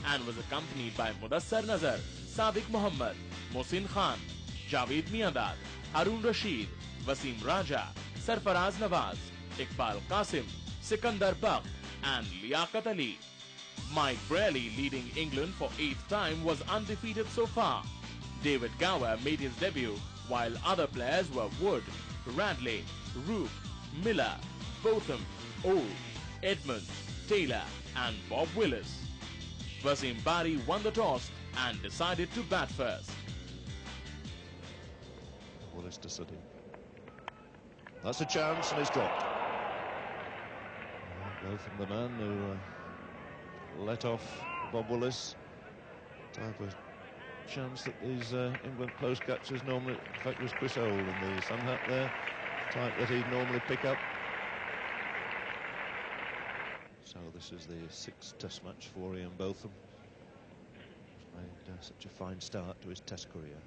and was accompanied by Mudassar Nazar, Sadiq Muhammad, Mohsin Khan, Javed Miandad, Harun Rashid, Wasim Raja, Sarfaraz Nawaz, Iqbal Qasim, Sikandar Baq and Liaquat Ali. Mike Braley, leading England for 8th time, was undefeated so far. David Gower made his debut, while other players were Wood, Radley, Roop, Miller, Botham, Old, Edmonds, Taylor and Bob Willis. Wasim Bari won the toss and decided to bat first. Willis to Sadiq. That's a chance and it's dropped. Botham, the man who let off Bob Willis. Type of chance that these England close catchers normally, in fact it was Chris Old in the sun hat there, type that he'd normally pick up. So this is the 6th test match for Ian Botham. He's made such a fine start to his test career.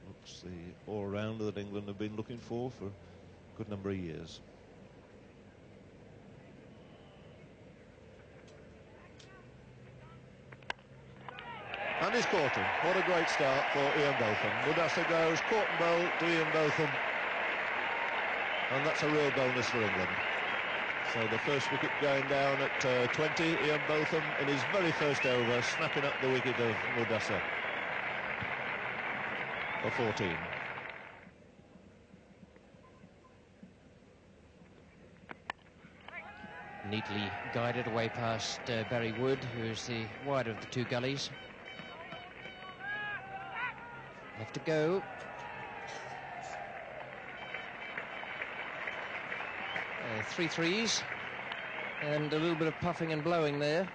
Looks the all-rounder that England have been looking for a good number of years. And he's caught him. What a great start for Ian Botham. Mudassar goes, caught and bowled to Ian Botham. And that's a real bonus for England. So the first wicket going down at 20, Ian Botham in his very first over, snapping up the wicket of Mudassar for 14. Neatly guided away past Barry Wood, who's the wider of the two gullies. Left to go. Three threes and a little bit of puffing and blowing there.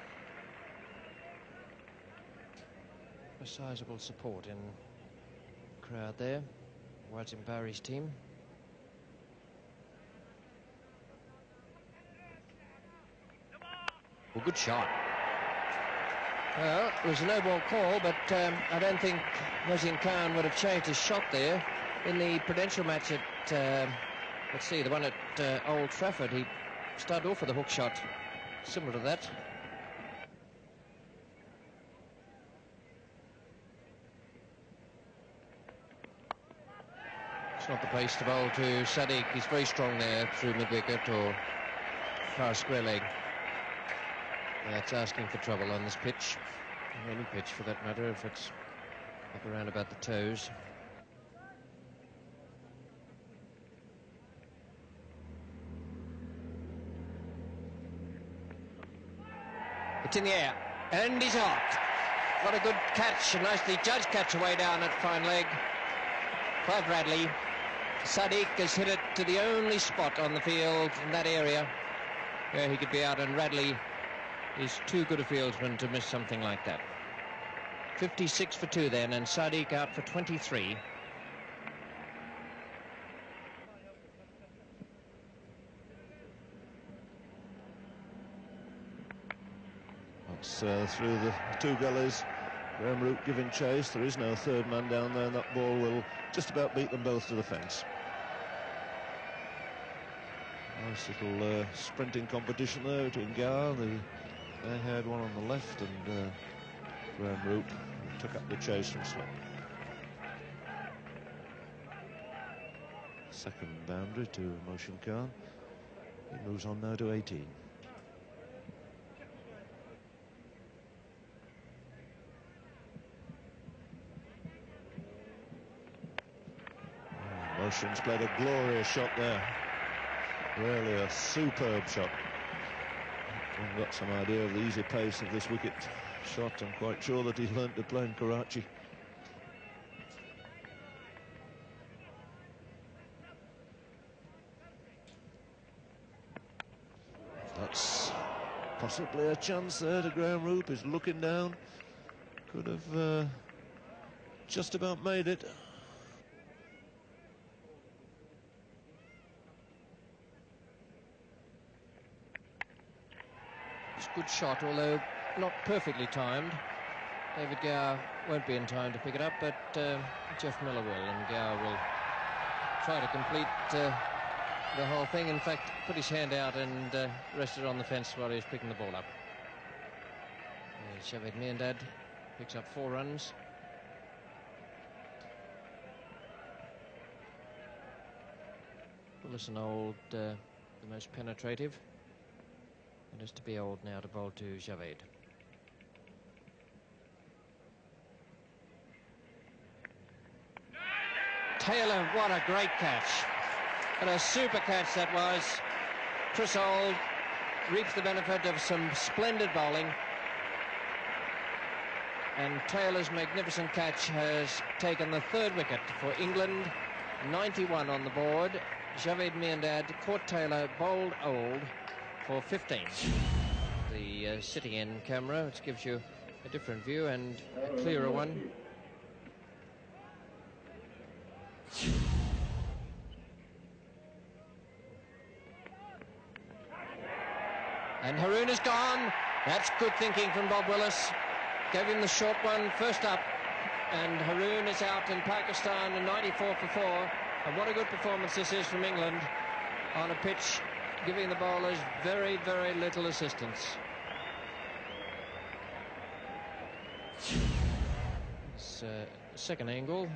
A sizable support in the crowd there. Wasim Bari's team. Well, good shot. Well, it was a no-ball call, but I don't think Mohsin Khan would have changed his shot there. In the Prudential match at, let's see, the one at Old Trafford, he started off with a hook shot, similar to that. It's not the pace to bowl to Sadiq. He's very strong there through mid-wicket or far square leg. That's asking for trouble on this pitch. Any pitch for that matter, if it's up around about the toes. It's in the air, and he's out. What a good catch, a nicely judged catch away down at fine leg. Clive Radley. Sadiq has hit it to the only spot on the field in that area where he could be out, and Radley is too good a fieldsman to miss something like that. 56 for 2 then, and Sadiq out for 23. That's through the two gullies. Graham Root giving chase. There is no third man down there, and that ball will just about beat them both to the fence. Nice little sprinting competition there between Gower, the fair-haired one on the left, and Graham Root, who took up the chase from slip. Second boundary to Mohsin Khan. He moves on now to 18. Mohsin's played a glorious shot there. Really a superb shot. I've got some idea of the easy pace of this wicket shot. I'm quite sure that he learnt to play in Karachi. That's possibly a chance there to Graham Root. He's looking down. Could have just about made it. Good shot, although not perfectly timed. David Gower won't be in time to pick it up, but Jeff Miller will, and Gower will try to complete the whole thing. In fact, put his hand out and rested on the fence while he was picking the ball up. Javed Miandad picks up 4 runs. Willis and Old, the most penetrative. It is to be Old now to bowl to Javed. Taylor, what a great catch. What a super catch that was. Chris Old reaps the benefit of some splendid bowling. And Taylor's magnificent catch has taken the 3rd wicket for England. 91 on the board. Javed Miandad caught Taylor, bowled Old for 15. The sitting in camera, which gives you a different view and a clearer one. And Haroon is gone. That's good thinking from Bob Willis. Gave him the short one first up. And Haroon is out in Pakistan, and 94 for 4. And what a good performance this is from England on a pitch giving the bowlers very, very little assistance. It's second angle.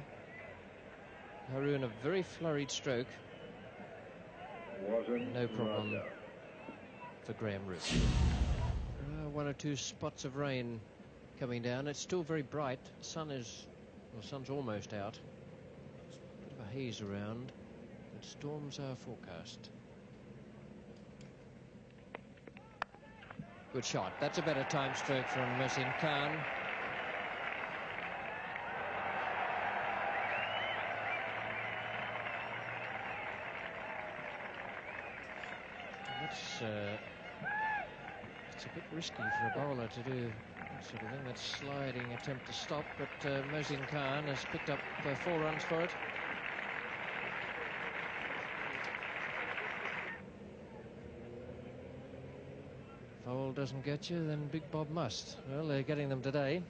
Haroon, a very flurried stroke. No problem for Graham Root. 1 or 2 spots of rain coming down. It's still very bright. Sun's almost out. Bit of a haze around, but storms are forecast. Good shot. That's a better time stroke from Mohsin Khan. It's a bit risky for a bowler to do that sort of thing, that sliding attempt to stop, but Mohsin Khan has picked up 4 runs for it. If Old doesn't get you, then Big Bob must. Well, they're getting them today.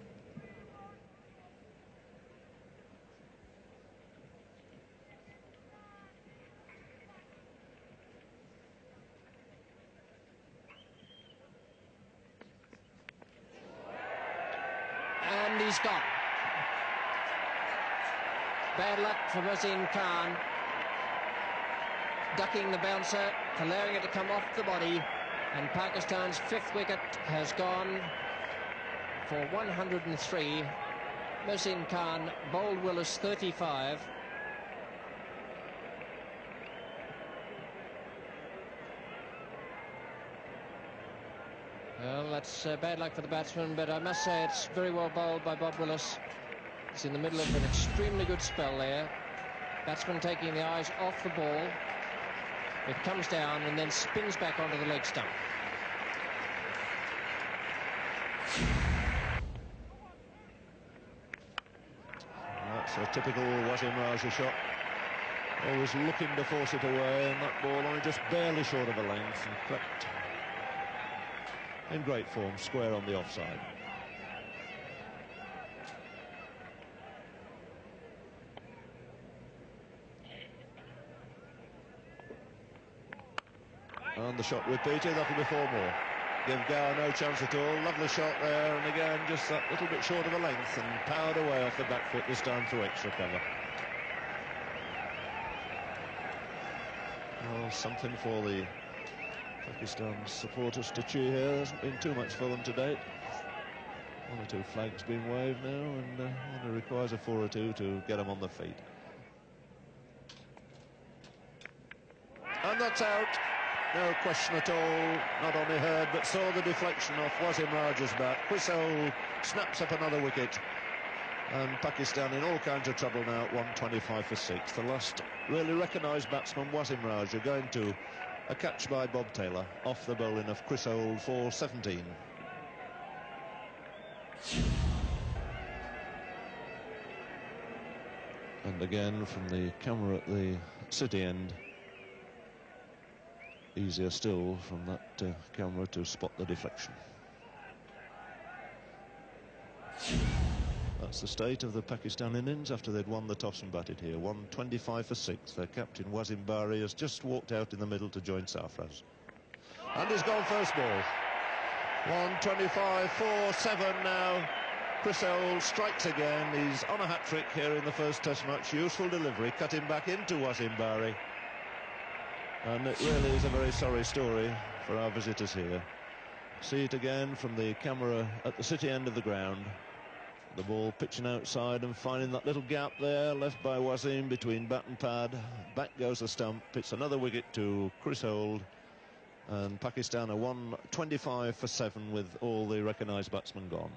And he's gone. Bad luck for Mohsin Khan. Ducking the bouncer, allowing it to come off the body. And Pakistan's 5th wicket has gone for 103. Mohsin Khan bowled Willis 35. Well, that's bad luck for the batsman, but I must say it's very well bowled by Bob Willis. He's in the middle of an extremely good spell there. Batsman taking the eyes off the ball. It comes down and then spins back onto the leg stump. That's a typical Wasim Raja shot. Always looking to force it away, and that ball only just barely short of a length and crept in great form, square on the offside. And the shot repeated, that'll be 4 more. Give Gower no chance at all. Lovely shot there, and again just that little bit short of a length, and powered away off the back foot, this time through extra cover. Well, something for the Pakistan supporters to cheer here. There hasn't been too much for them to date. 1 or 2 flags being waved now, and only requires a 4 or 2 to get them on their feet. And that's out. No question at all. Not only heard, but saw the deflection off Wasim Raja's bat. Chris Old snaps up another wicket. And Pakistan in all kinds of trouble now at 125 for 6. The last really recognised batsman, Wasim Raja, going to a catch by Bob Taylor off the bowling of Chris Old for 17. And again from the camera at the city end, easier still from that camera to spot the deflection. That's the state of the Pakistan innings after they'd won the toss and batted here. 125 for 6. Their captain Wasim Bari has just walked out in the middle to join Sarfraz. And he's gone first ball. 125-4-7 now. Chris Old strikes again. He's on a hat-trick here in the first Test match. Useful delivery, cutting back into Wasim Bari. And it really is a very sorry story for our visitors here. See it again from the camera at the city end of the ground. The ball pitching outside and finding that little gap there left by Wasim between bat and pad. Back goes the stump. It's another wicket to Chris Old. And Pakistan are 125-7 with all the recognised batsmen gone.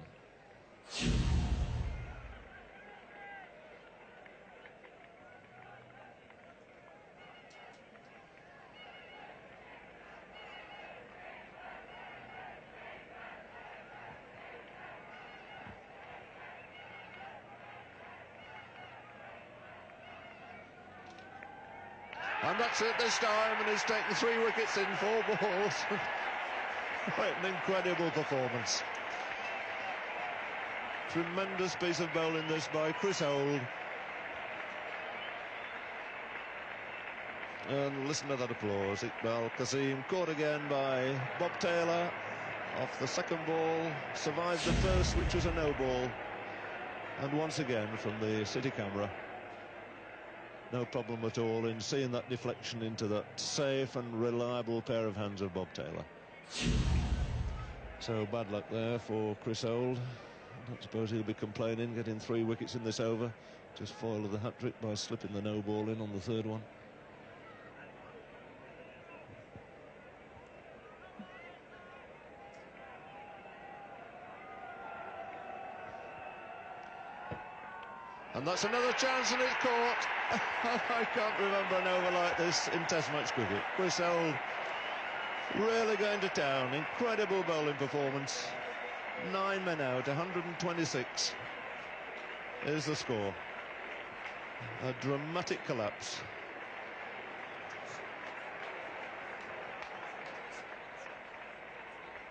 And that's it this time, and he's taken 3 wickets in 4 balls. Quite an incredible performance. Tremendous piece of bowling this by Chris Old. And listen to that applause. Iqbal Kasim caught again by Bob Taylor off the second ball, survived the first, which was a no ball. And once again from the city camera, no problem at all in seeing that deflection into that safe and reliable pair of hands of Bob Taylor. So bad luck there for Chris Old. I don't suppose he'll be complaining, getting 3 wickets in this over. Just foiled the hat-trick by slipping the no ball in on the third one. And that's another chance, and it's caught. I can't remember an over like this in Test match cricket. Chris Old really going to town. Incredible bowling performance. 9 men out, 126 is the score. A dramatic collapse.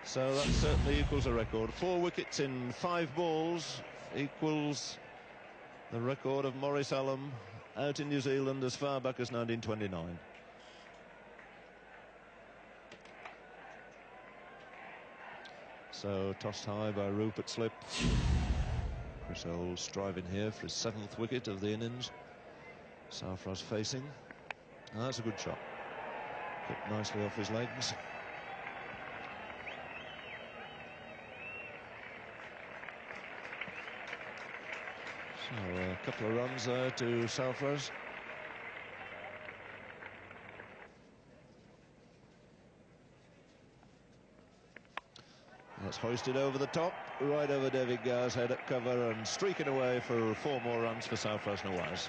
So that certainly equals a record. 4 wickets in 5 balls equals the record of Maurice Allam out in New Zealand as far back as 1929. So tossed high by Rupert Slip. Chris Old striving here for his 7th wicket of the innings. Sarfraz facing. Oh, that's a good shot. Hit nicely off his legs. So a couple of runs there to Sarfraz. That's hoisted over the top, right over David Gower's head at cover, and streaking away for 4 more runs for Sarfraz Nawaz.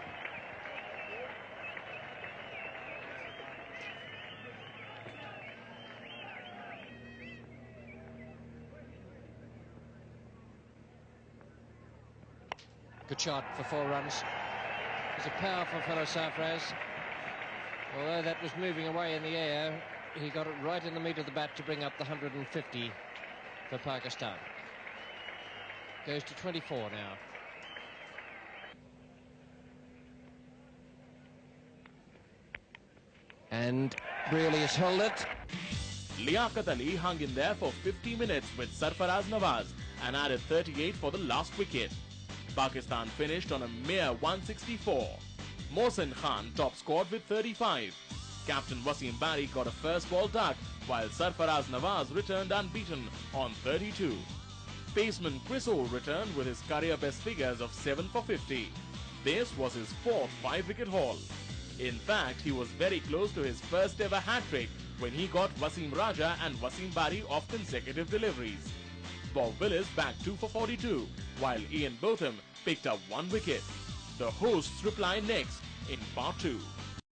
Good shot for 4 runs. He's a powerful fellow, Sarfraz. Although that was moving away in the air, he got it right in the meat of the bat to bring up the 150 for Pakistan. Goes to 24 now. And really has held it. Liaquat Ali hung in there for 50 minutes with Sarfaraz Nawaz and added 38 for the last wicket. Pakistan finished on a mere 164. Mohsin Khan top scored with 35. Captain Wasim Bari got a first ball duck, while Sarfaraz Nawaz returned unbeaten on 32. Paceman Chris Old returned with his career best figures of 7 for 50. This was his 4th 5-wicket haul. In fact, he was very close to his first ever hat-trick when he got Wasim Raja and Wasim Bari off consecutive deliveries. Bob Willis bagged 2 for 42, while Ian Botham picked up 1 wicket. The hosts reply next in part 2.